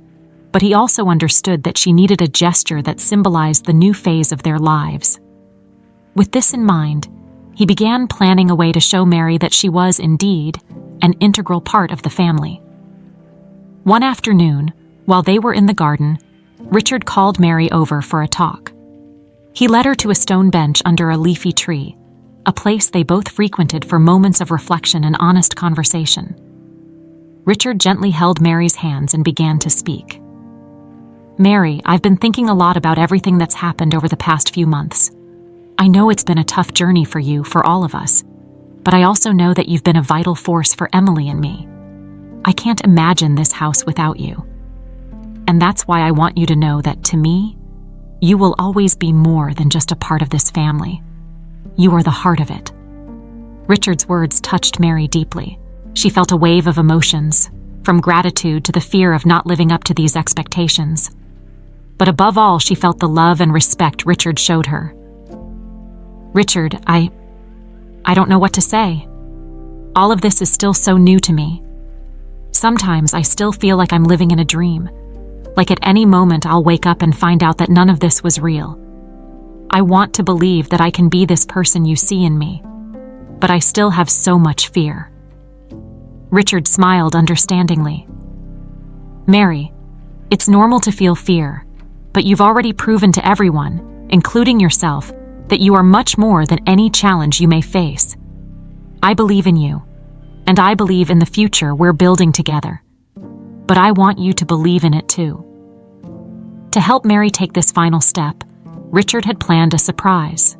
but he also understood that she needed a gesture that symbolized the new phase of their lives. With this in mind, he began planning a way to show Mary that she was, indeed, an integral part of the family. One afternoon, while they were in the garden, Richard called Mary over for a talk. He led her to a stone bench under a leafy tree, a place they both frequented for moments of reflection and honest conversation. Richard gently held Mary's hands and began to speak. "Mary, I've been thinking a lot about everything that's happened over the past few months. I know it's been a tough journey for you, for all of us, but I also know that you've been a vital force for Emily and me. I can't imagine this house without you. And that's why I want you to know that, to me, you will always be more than just a part of this family. You are the heart of it." Richard's words touched Mary deeply. She felt a wave of emotions, from gratitude to the fear of not living up to these expectations. But above all, she felt the love and respect Richard showed her. "Richard, I don't know what to say. All of this is still so new to me. Sometimes I still feel like I'm living in a dream, like at any moment I'll wake up and find out that none of this was real. I want to believe that I can be this person you see in me, but I still have so much fear." Richard smiled understandingly. "Mary, it's normal to feel fear, but you've already proven to everyone, including yourself, that you are much more than any challenge you may face. I believe in you, and I believe in the future we're building together. But I want you to believe in it too." To help Mary take this final step, Richard had planned a surprise.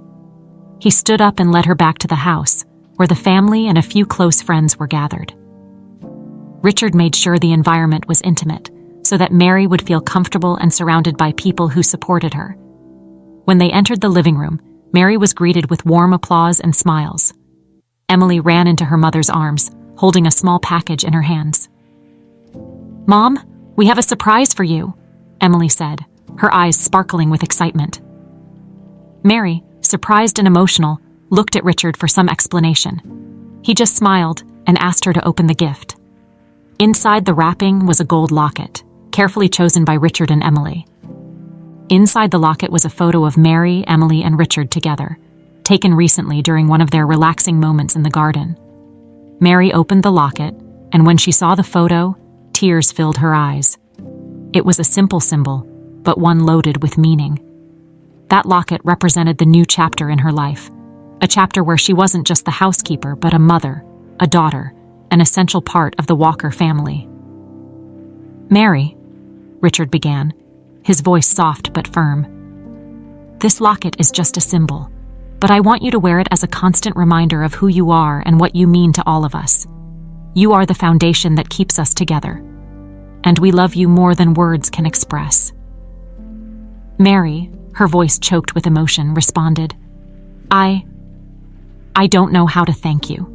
He stood up and led her back to the house, where the family and a few close friends were gathered. Richard made sure the environment was intimate, so that Mary would feel comfortable and surrounded by people who supported her. When they entered the living room, Mary was greeted with warm applause and smiles. Emily ran into her mother's arms, holding a small package in her hands. "Mom, we have a surprise for you," Emily said, her eyes sparkling with excitement. Mary, surprised and emotional, looked at Richard for some explanation. He just smiled and asked her to open the gift. Inside the wrapping was a gold locket, carefully chosen by Richard and Emily. Inside the locket was a photo of Mary, Emily, and Richard together, taken recently during one of their relaxing moments in the garden. Mary opened the locket, and when she saw the photo, Tears filled her eyes. It was a simple symbol, but one loaded with meaning. That locket represented the new chapter in her life, a chapter where she wasn't just the housekeeper, but a mother, a daughter, an essential part of the Walker family. "Mary," Richard began, his voice soft but firm. "This locket is just a symbol, but I want you to wear it as a constant reminder of who you are and what you mean to all of us. You are the foundation that keeps us together, and we love you more than words can express." Mary, her voice choked with emotion, responded, I don't know how to thank you.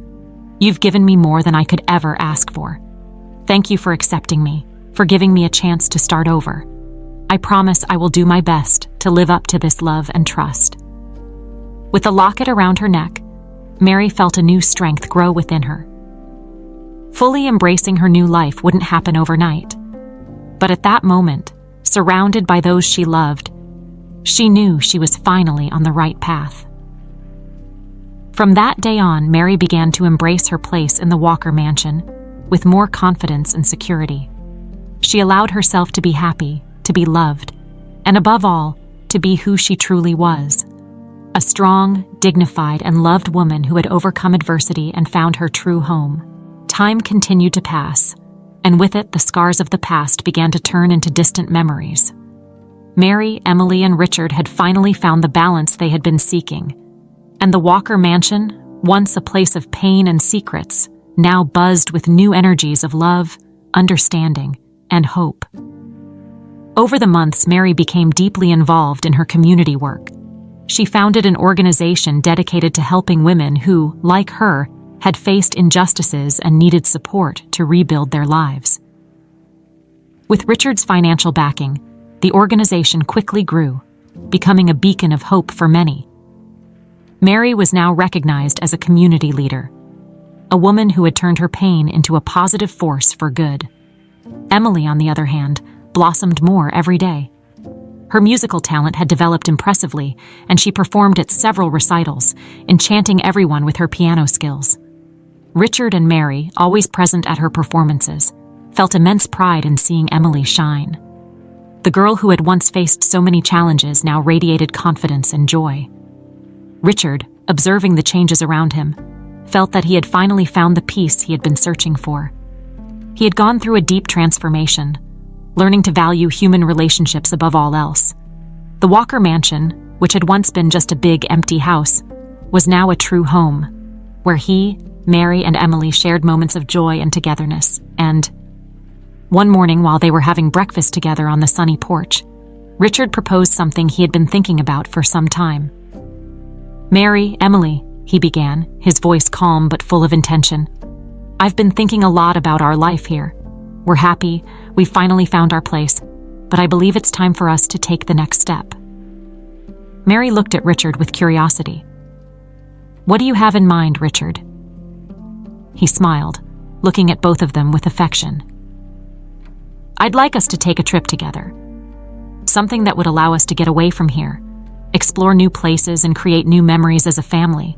You've given me more than I could ever ask for. Thank you for accepting me, for giving me a chance to start over. I promise I will do my best to live up to this love and trust." With the locket around her neck, Mary felt a new strength grow within her. Fully embracing her new life wouldn't happen overnight. But at that moment, surrounded by those she loved, she knew she was finally on the right path. From that day on, Mary began to embrace her place in the Walker mansion with more confidence and security. She allowed herself to be happy, to be loved, and above all, to be who she truly was. A strong, dignified, and loved woman who had overcome adversity and found her true home. Time continued to pass, and with it the scars of the past began to turn into distant memories. Mary, Emily, and Richard had finally found the balance they had been seeking, and the Walker mansion, once a place of pain and secrets, now buzzed with new energies of love, understanding, and hope. Over the months, Mary became deeply involved in her community work. She founded an organization dedicated to helping women who, like her, had faced injustices and needed support to rebuild their lives. With Richard's financial backing, the organization quickly grew, becoming a beacon of hope for many. Mary was now recognized as a community leader, a woman who had turned her pain into a positive force for good. Emily, on the other hand, blossomed more every day. Her musical talent had developed impressively, and she performed at several recitals, enchanting everyone with her piano skills. Richard and Mary, always present at her performances, felt immense pride in seeing Emily shine. The girl who had once faced so many challenges now radiated confidence and joy. Richard, observing the changes around him, felt that he had finally found the peace he had been searching for. He had gone through a deep transformation, learning to value human relationships above all else. The Walker mansion, which had once been just a big, empty house, was now a true home, where he, Mary, and Emily shared moments of joy and togetherness. And one morning, while they were having breakfast together on the sunny porch, Richard proposed something he had been thinking about for some time. "Mary, Emily," he began, his voice calm but full of intention. "I've been thinking a lot about our life here. We're happy, we've finally found our place, but I believe it's time for us to take the next step." Mary looked at Richard with curiosity. "What do you have in mind, Richard?" He smiled, looking at both of them with affection. "I'd like us to take a trip together. Something that would allow us to get away from here, explore new places, and create new memories as a family.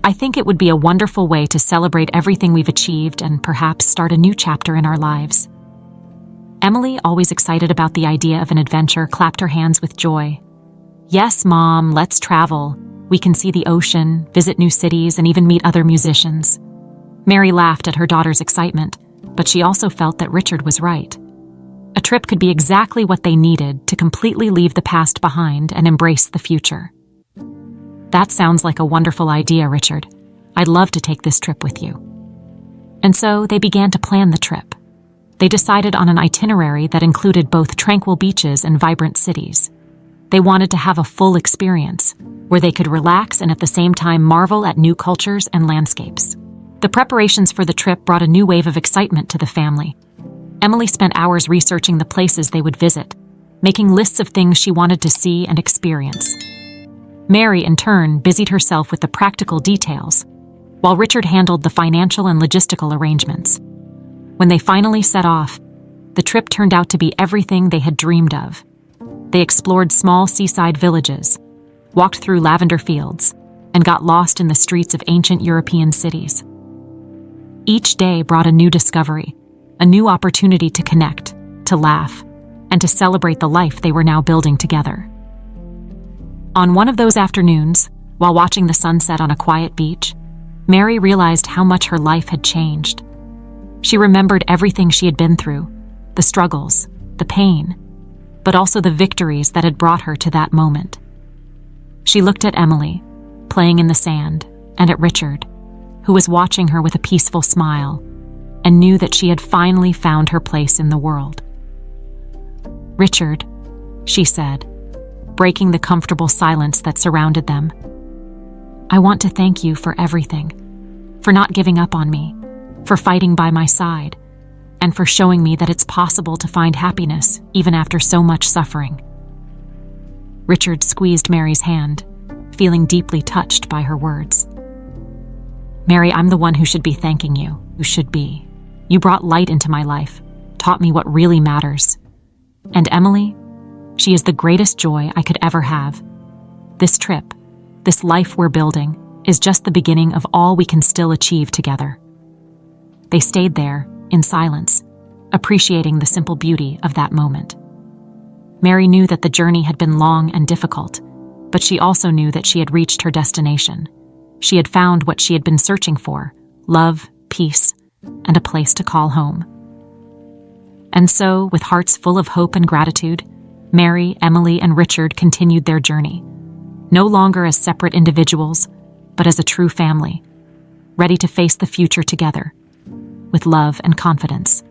I think it would be a wonderful way to celebrate everything we've achieved and perhaps start a new chapter in our lives." Emily, always excited about the idea of an adventure, clapped her hands with joy. "Yes, Mom, let's travel. We can see the ocean, visit new cities, and even meet other musicians." Mary laughed at her daughter's excitement, but she also felt that Richard was right. A trip could be exactly what they needed to completely leave the past behind and embrace the future. "That sounds like a wonderful idea, Richard. I'd love to take this trip with you." And so they began to plan the trip. They decided on an itinerary that included both tranquil beaches and vibrant cities. They wanted to have a full experience, where they could relax and at the same time marvel at new cultures and landscapes. The preparations for the trip brought a new wave of excitement to the family. Emily spent hours researching the places they would visit, making lists of things she wanted to see and experience. Mary, in turn, busied herself with the practical details, while Richard handled the financial and logistical arrangements. When they finally set off, the trip turned out to be everything they had dreamed of. They explored small seaside villages, walked through lavender fields, and got lost in the streets of ancient European cities. Each day brought a new discovery, a new opportunity to connect, to laugh, and to celebrate the life they were now building together. On one of those afternoons, while watching the sunset on a quiet beach, Mary realized how much her life had changed. She remembered everything she had been through, the struggles, the pain, but also the victories that had brought her to that moment. She looked at Emily, playing in the sand, and at Richard, who was watching her with a peaceful smile, and knew that she had finally found her place in the world. "Richard," she said, breaking the comfortable silence that surrounded them, "I want to thank you for everything, for not giving up on me, for fighting by my side, and for showing me that it's possible to find happiness even after so much suffering." Richard squeezed Mary's hand, feeling deeply touched by her words. "Mary, I'm the one who should be thanking you, who should be. You brought light into my life, taught me what really matters. And Emily, she is the greatest joy I could ever have. This trip, this life we're building, is just the beginning of all we can still achieve together." They stayed there, in silence, appreciating the simple beauty of that moment. Mary knew that the journey had been long and difficult, but she also knew that she had reached her destination. She had found what she had been searching for: love, peace, and a place to call home. And so, with hearts full of hope and gratitude, Mary, Emily, and Richard continued their journey, no longer as separate individuals, but as a true family, ready to face the future together, with love and confidence.